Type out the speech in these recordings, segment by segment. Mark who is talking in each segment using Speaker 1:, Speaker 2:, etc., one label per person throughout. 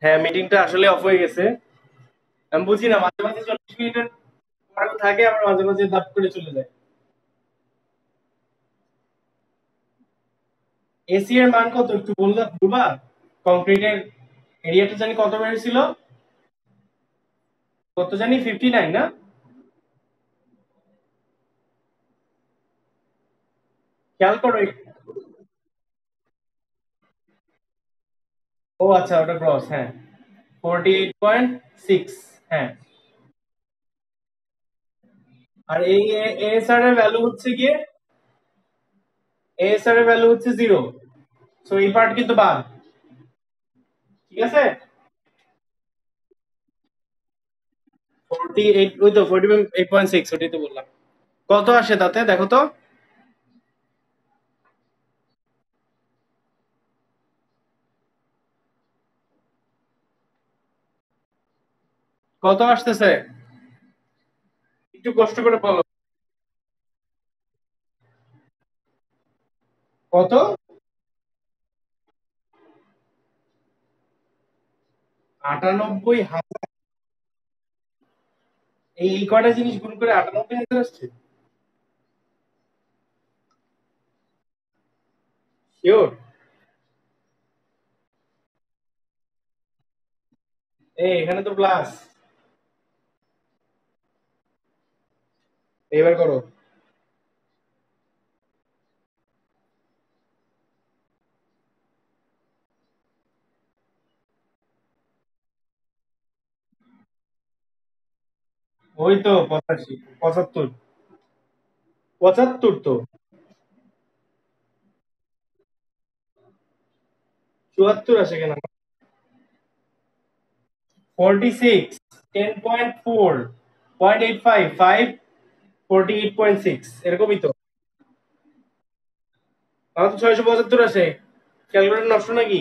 Speaker 1: হ্যাঁ, মিটিংটা আসলে অফ হয়ে গেছে। আমি বুঝি না, মাঝে মাঝে 40 মিনিটের পরেও থাকে, আবার মাঝে মাঝে দাপ করে চলে যায়। এসি এর মান কত একটু বলবা? কংক্রিটের এরিয়াটা জানি কত বেড়েছিল, কত জানি 59 না? খেয়াল করো ও আচ্ছা, ওটা গ্রস, হ্যাঁ। 48.6। হ্যাঁ। আর এই এএসআর এর ভ্যালু হচ্ছে গিয়ে, এএসআর এর ভ্যালু হচ্ছে 0। সো এই পার্ট কিন্তু বাদ। ঠিক আছে। 48, ওই তো 48.6, ওটাই তো বললাম। কত আসে তাতে দেখো তো। কত আসতেছে একটু কষ্ট করে বলো। কত? 98,000? এই কয়টা জিনিস গুণ করে 98,000 আসছে? শিওর? এই এখানে তো প্লাস। এবার করো। ওই তো 85, 75। 75 তো। 74 আসে কেন? 46, 10.4, 0.85, 5, 48.6, এরকমই তো। আমার তো 675 আসে। ক্যালকুলেটর নষ্ট নাকি?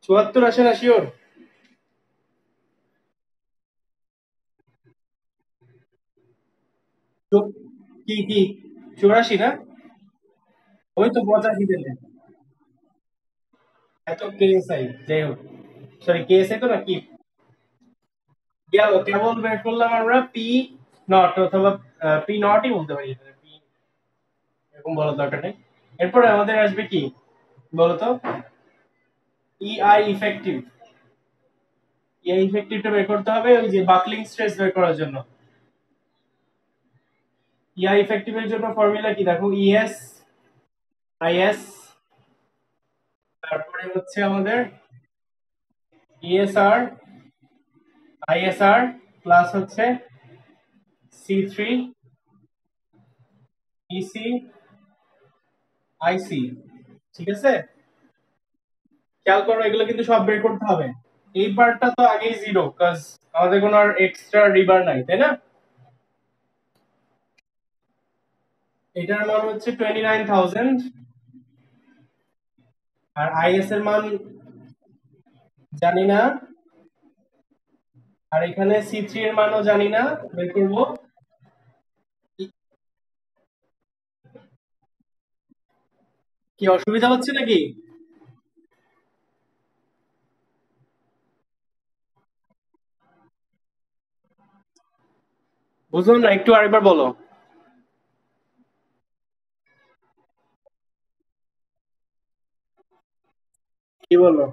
Speaker 1: 74 আসে না শিওর? কি কি 84 না? ওই তো 85 দিলে। এত কেএসআই, যাই হোক। সরি, কেএসআই তো না কি, গেল কেবল বের করলাম আমরা পি নট, অথবা পি নটই বলতে পারি, পি এরকম বলার দরকার নেই। এরপরে আমাদের আসবে কি বলতো? ইআই ইফেক্টিভ। ইআই ইফেক্টিভটা বের করতে হবে ওই যে বাকলিং স্ট্রেস বের করার জন্য। ইআই ইফেক্টিভের জন্য ফর্মুলা কি দেখো, ইএস আইএস, তারপরে হচ্ছে আমাদের ইএসআর আইএসআর প্লাস হচ্ছে সি3 ইসি আইসি। ঠিক আছে। খেয়াল করো, এগুলো কিন্তু সব বের করতে হবে। এই পার্টটা তো আগেই জিরো, কাজ আমাদের কোনো আর এক্সট্রা রিবার নাই, তাই না? এটার মান হচ্ছে 29,000। আর আইএস এর মান জানি না। আর এখানে সি3 এর মানও জানি না, বের করবো। কি অসুবিধা হচ্ছে নাকি? বুঝলাম না, একটু আরেকবার বলো। কি বললো?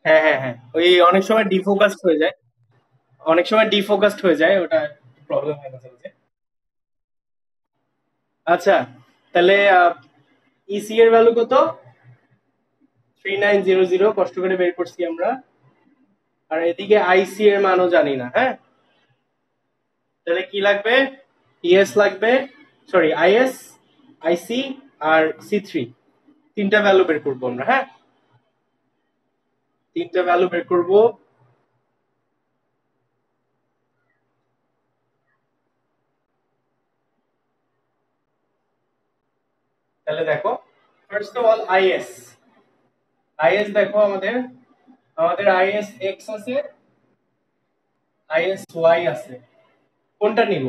Speaker 1: হ্যাঁ হ্যাঁ হ্যাঁ, ওই অনেক সময় ডিফোকাসড হয়ে যায়। অনেক সময় ডিফোকাসড হয়ে যায়, ওটা প্রবলেম হয় মাঝে মাঝে। আচ্ছা, তাহলে ইসি এর ভ্যালু কত? 3900, কষ্ট করে বের করছি আমরা। আর এদিকে আইসি এর মানও জানি না, হ্যাঁ। তাহলে কি লাগবে? ইএস লাগবে, সরি আইএস, আইসি আর সি3, তিনটা ভ্যালু বের করবো আমরা, হ্যাঁ। তিনটা ভ্যালু বের করব। তাহলে দেখো, first of all is. Is দেখো, আমাদের আমাদের আইএস এক্স আছে, ISY আছে, কোনটা নিব?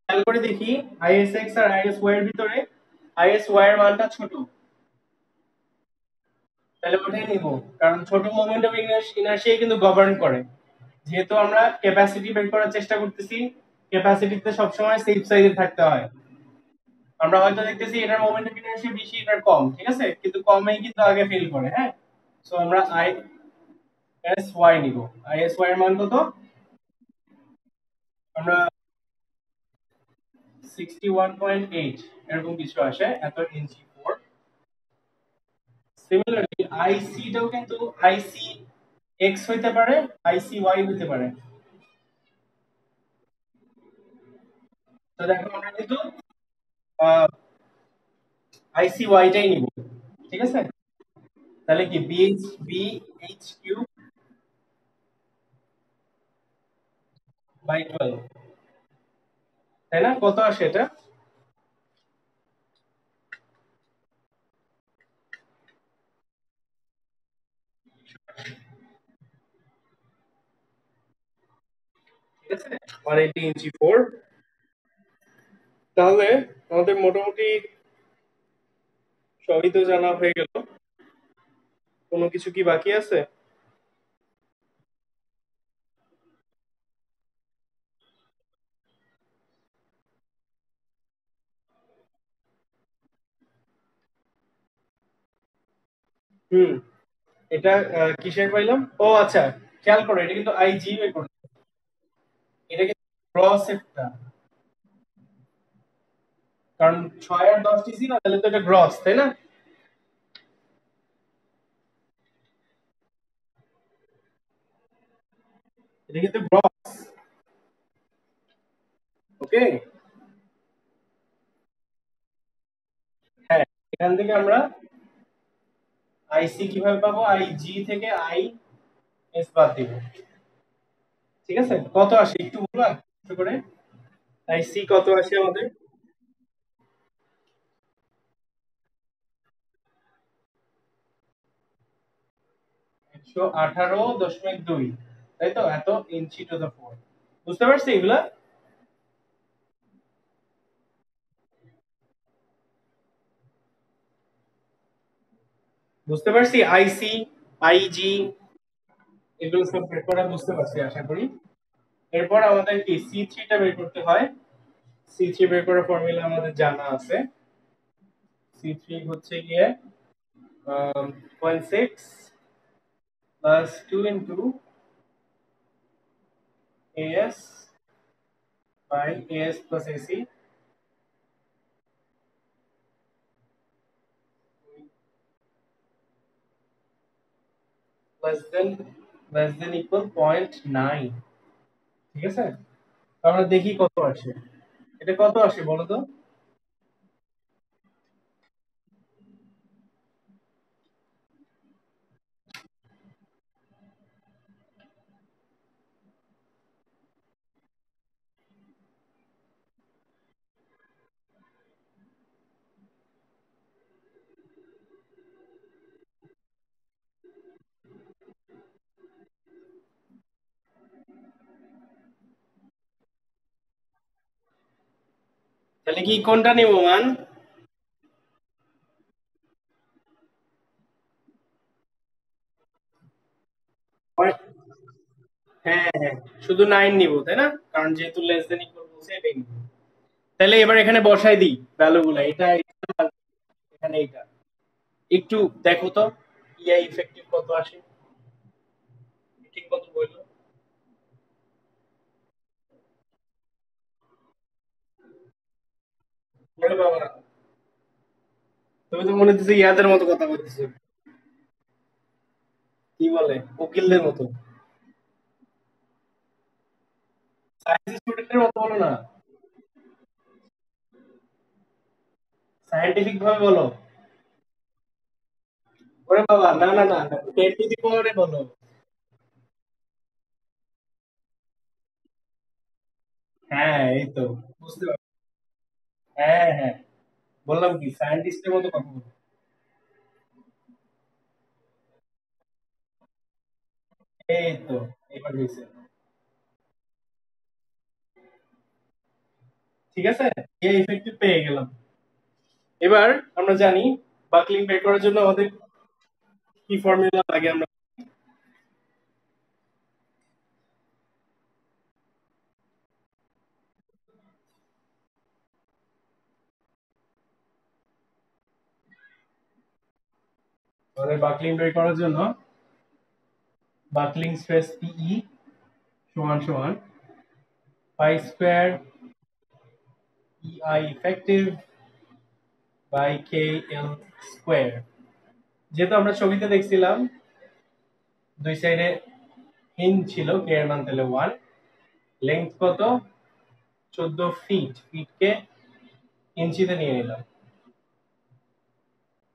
Speaker 1: খেয়াল করে দেখি ISX আর ISY এর ভিতরে ISY এর মানটা ছোট, তাহলে ওটাই নিব, কারণ ছোট মোমেন্ট অফ ইনার্শিয়া কিন্তু গভর্ন করে। যেহেতু আমরা ক্যাপাসিটি বের করার চেষ্টা করতেছি, ক্যাপাসিটিতে সবসময় সেফ সাইডে থাকতে হয়। আমরা হয়তো দেখতেছি এটার মোমেন্ট অফ ইনার্শিয়া বেশি, এটার কম, ঠিক আছে, কিন্তু কমেই কিন্তু আগে ফেল করে। হ্যাঁ, সো আমরা ISY নিব। ISY এর মান কত? আমরা 61.8 এরকম কিছু আসে, এত ইঞ্চি 4। সিমিলারলি আইসি টাও কিন্তু আইসি এক্স হইতে পারে, আইসি ওয়াই হইতে পারে। তো দেখো আমরা কিন্তু আইসি ওয়াইটাই নিব, ঠিক আছে। তাহলে কি BH কিউব বাই 12, তাই না? কত আসে এটা? ঠিক আছে, 180 ইঞ্চি 4। তাহলে আমাদের মোটামুটি সবই তো জানা হয়ে গেল, কোনো কিছু কি বাকি আছে? হুম, এটা কিসের পাইলাম? ও আচ্ছা, খেয়াল করো এটা কিন্তু আইজি বের করতে, এটা কিন্তু গ্রস একটা, কারণ 6 আর 10 টিসি না, তাহলে তো এটা গ্রস, তাই না? এটা কিন্তু গ্রস। ওকে, হ্যাঁ, এখান থেকে আমরা আইসি কিভাবে পাবো? আইজি থেকে আই এস বাদ দিব, ঠিক আছে। কত আসে একটু বলবা একটু করে? আইসি কত আসে আমাদের? 118.2, তাই তো, এত ইঞ্চি টু দা 4। বুঝতে পারছি এগুলা? বুঝতে পারছি আইসি, আইজি, এগুলো সব বের করা বুঝতে পারছি আশা করি। এরপর আমাদের কি সি3টা বের করতে হয়। সি3 বের করার ফর্মুলা আমাদের জানা আছে। সি3 হচ্ছে গিয়ে 0.6 plus 2 into AS by AS plus AC less than equal 0.9, ঠিক আছে। আমরা দেখি কত আসে, এটা কত আসে বলো তো? তাহলে কি কোনটা নিব মান? হ্যাঁ হ্যাঁ, শুধু 9 নিব, তাই না? কারণ যেহেতু লেস দেন ইকুয়াল বলছে, এটাই নিব। তাহলে এবার এখানে বসাই দিই ভ্যালুগুলো, এখানে এটা একটু দেখো তো, ইআই ইফেক্টিভ কত আসে, ঠিক কত বললো? ওরে বাবা, তুমি তো মনে হচ্ছে ইয়াদের মতো কথা বলতেছো, কি বলে, উকিলদের মতো। সায়েন্স স্টুডেন্টের মতো বলো না, সায়েন্টিফিক ভাবে বলো। ওরে বাবা, না না না, 10 টু দি পাওয়ারে বলো। হ্যাঁ এই তো, বুঝতে পারছি। হ্যাঁ হ্যাঁ, বললাম কি সায়েন্টিস্টের মতো কথা বলো। এই তো, এবার হয়েছে। ঠিক আছে, এই ইফেক্টিভ পেয়ে গেলাম। এবার আমরা জানি বাকলিং বের করার জন্য আমাদের কি ফর্মুলা লাগে। আমরা আমাদের বাকলিং বের করার জন্য বাকলিং স্ট্রেস পিই সমান সমান pi square EI effective by K L square. যেহেতু আমরা ছবিতে দেখছিলাম দুই সাইডে হিঞ্জ ছিল, কে এর মান তাহলে 1, লেংথ কত 14 ফিট, ফিটকে ইঞ্চিতে নিয়ে নিলাম।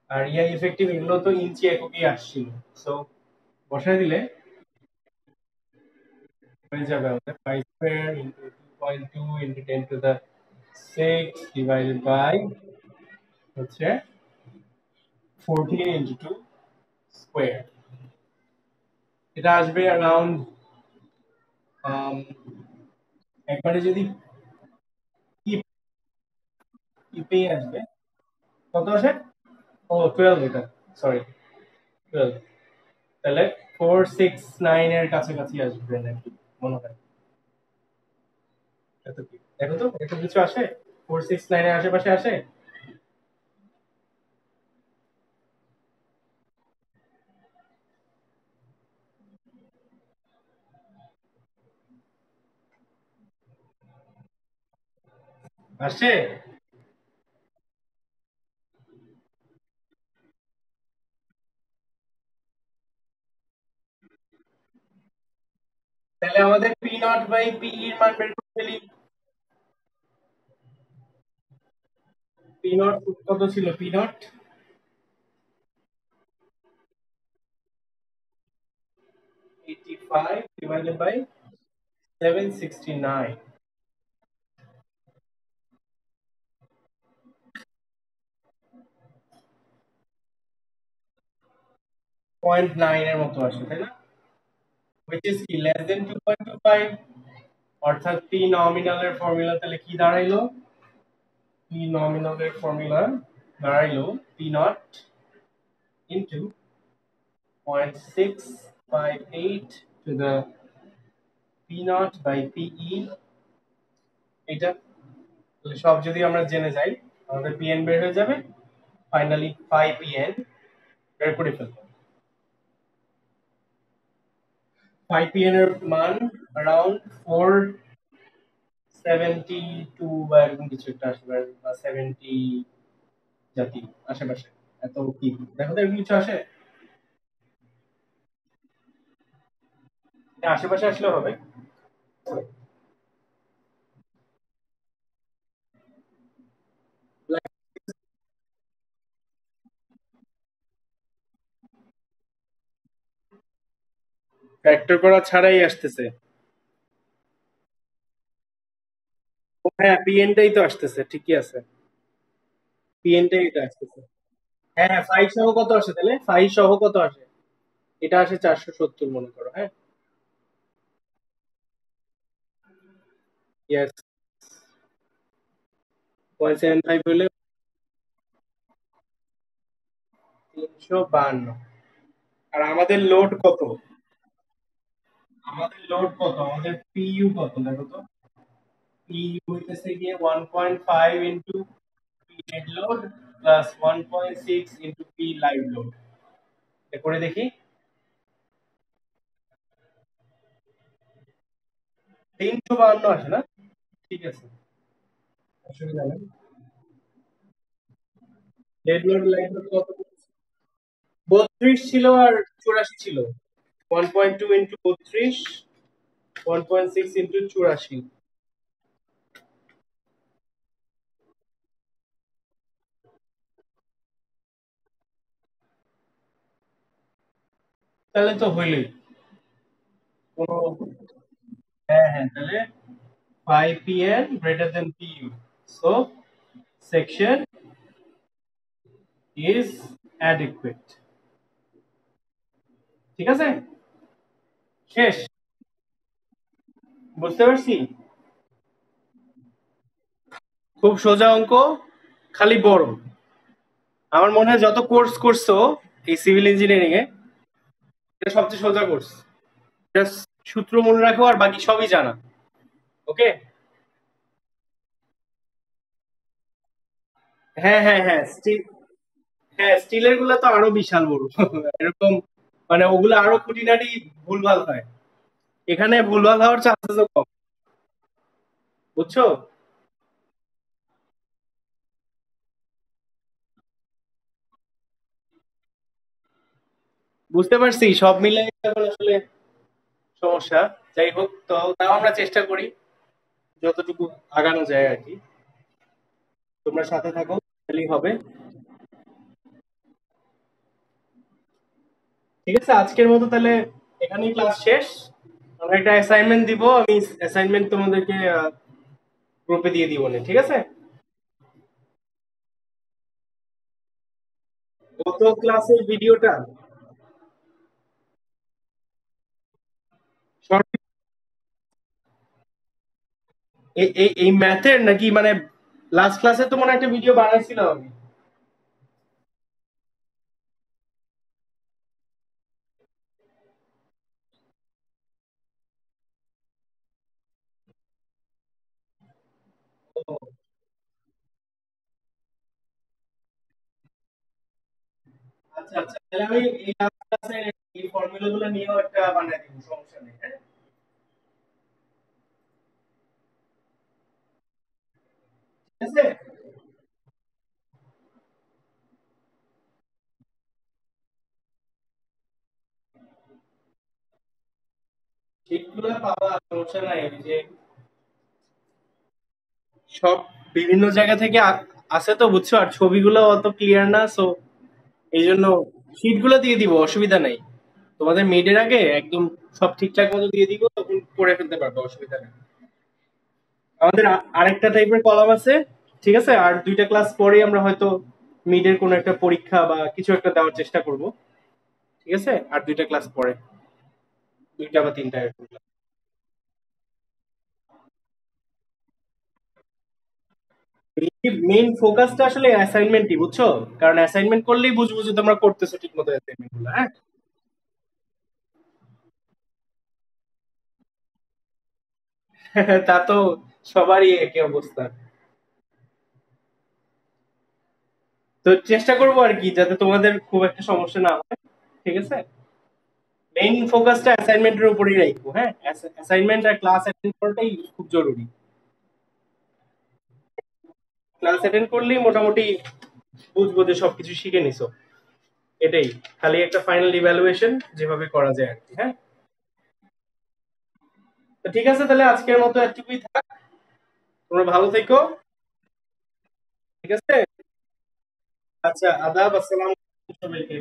Speaker 1: আর ইয়া ইফেক্টিভ এগুলো তো ইঞ্চি এককই আসছিল, সো বসায় দিলে হয়ে যাবে আমাদের pi square into 2.2 into 10 to the 6 divided by হচ্ছে 14 ইনটু 2 স্কয়ার। এটা আসবে अराउंड একবারে যদি ইপে আসবে কত আসে, ও 12 এটা, সরি 12, তাহলে 469 এর কাছাকাছি আসবে নাকি মনে হয়। এত কি দেখো তো এত কিছু আসে, 469 এর আশেপাশে আসে। আসে, তাহলে আমাদের পি নট বাই পি এর মান বের করে ফেলি। পি নট কত ছিল, পি নট 85 ডিভাইডেড বাই 769, 0.9 এর মতো আসে তাই না, which is কি less than 2.25, অর্থাৎ পি নমিনালের ফর্মুলা তাহলে কি দাঁড়াইলো, পি নমিনালের ফর্মুলা দাঁড়াইলো P naught into 0.658 to the P naught by PE. এটা তাহলে সব যদি আমরা জেনে যাই আমাদের পিএন বের হয়ে যাবে, ফাইনালি 5 পিএন বের করে ফেলবো। 5 পিএন এর মান अराउंड 472 বা এরকম কিছু একটা আসবে, বা 70 জাতীয় আশেপাশে। এত কি দেখো তো এরকম কিছু আসে, আশেপাশে আসলে হবে। ফ্যাক্টর করা ছাড়াই আসতেছে। ও হ্যাঁ, পিএনটাই তো আসতেছে, ঠিকই আছে, পিএনটাই এটা আসতেছে। হ্যাঁ হ্যাঁ, ফাইভ সহ কত আসে তাহলে, ফাইভ সহ কত আসে, এটা আসে 470 মনে করো, হ্যাঁ। ইয়েস, 0.75 হলে 352। আর আমাদের লোড কত, আমাদের লোড কত, আমাদের পিইউ কত দেখো তো, পিইউ হইতেছে গিয়ে 1.5 into P dead load plus 1.6 into P live load. এটা করে দেখি, 352 আসে না, ঠিক আছে, অসুবিধা নেই। ডেড লোড লাইভ লোড কত, 32 ছিল আর 84 ছিল, 1.2 ইনটু 32, 1.6 ইনটু 84। তাহলে তো হইলই কোনো, হ্যাঁ হ্যাঁ, তাহলে 5 pn greater than pu, so section is adequate। ঠিক আছে, শেষ, বুঝতে পারছি। খুব সোজা অঙ্ক, খালি বড়। আমার মনে হয় যত কোর্স করছো এই সিভিল ইঞ্জিনিয়ারিং এ, এটা সবচেয়ে সোজা কোর্স। জাস্ট সূত্র মনে রাখো আর বাকি সবই জানা। ওকে। হ্যাঁ হ্যাঁ হ্যাঁ, হ্যাঁ স্টিলের গুলা তো আরো বিশাল বড়। এরকম মানে ওগুলো আরো খুঁটিনাটি ভুলভাল হয়, এখানে ভুলভাল হওয়ার চান্সেস কম। বুঝছো? বুঝতে পারছি, সব মিলে এখন আসলে সমস্যা। যাই হোক, তো তাও আমরা চেষ্টা করি যতটুকু আগানো যায় আর কি। তোমরা সাথে থাকো, তাহলেই হবে। ঠিক আছে, আজকের মতো তাহলে এখানেই ক্লাস শেষ। আমরা একটা অ্যাসাইনমেন্ট দিব, আমি অ্যাসাইনমেন্ট তোমাদেরকে গ্রুপে দিয়ে দিব না, ঠিক আছে? গত ক্লাসের ভিডিওটা শর্ট, এই ম্যাথের নাকি মানে লাস্ট ক্লাসে তো মনে হয় একটা ভিডিও বানাইছিলাম আমি। ও, আচ্ছা আচ্ছা, তাহলে আমি এই লাস্ট ক্লাসে এই ফর্মুলা গুলো নিয়েও একটা বানাই দিব, সমস্যা নেই, হ্যাঁ? ঠিক আছে। শীটগুলো পাওয়া সমস্যা নাই, ওই যে সব বিভিন্ন জায়গা থেকে আসে তো, বুঝছো? আর ছবিগুলো অত ক্লিয়ার না, সো এই জন্য শীটগুলো দিয়ে দিব, অসুবিধা নাই। তোমাদের মিডের আগে একদম সব ঠিকঠাক মতো দিয়ে দিব, তখন করে ফেলতে পারবে, অসুবিধা নেই। আমাদের আরেকটা টাইপের কলাম আছে, ঠিক আছে? আর দুইটা ক্লাস পরেই আমরা হয়তো মিডের কোনো একটা পরীক্ষা বা কিছু একটা দেওয়ার চেষ্টা করব, ঠিক আছে? আর দুইটা ক্লাস পরে, দুইটা বা তিনটা এরকম class। মেইন ফোকাসটা আসলে অ্যাসাইনমেন্টই, বুঝছো? কারণ অ্যাসাইনমেন্ট করলেই বুঝবো যে তোমরা করতেছো ঠিক মতো অ্যাসাইনমেন্ট গুলো, হ্যাঁ? তা তো সবারই একই অবস্থা। তো চেষ্টা করবো আর কি, যাতে তোমাদের খুব একটা সমস্যা না হয়, ঠিক আছে? মেইন ফোকাসটা অ্যাসাইনমেন্টের উপরেই রাখবো, হ্যাঁ? অ্যাসাইনমেন্ট আর ক্লাস অ্যাটেন্ড করাটাই খুব জরুরি। ক্লাস অ্যাটেন্ড করলেই মোটামুটি বুঝবো যে সবকিছু শিখে নিছো, এটাই। খালি একটা ফাইনাল ইভ্যালুয়েশন যেভাবে করা যায় আর কি, হ্যাঁ? তো ঠিক আছে, তাহলে আজকের মতো এতটুকুই থাক। তোমরা ভালো থেকো, ঠিক আছে? আচ্ছা, আদাব, আসসালাম সবাইকে।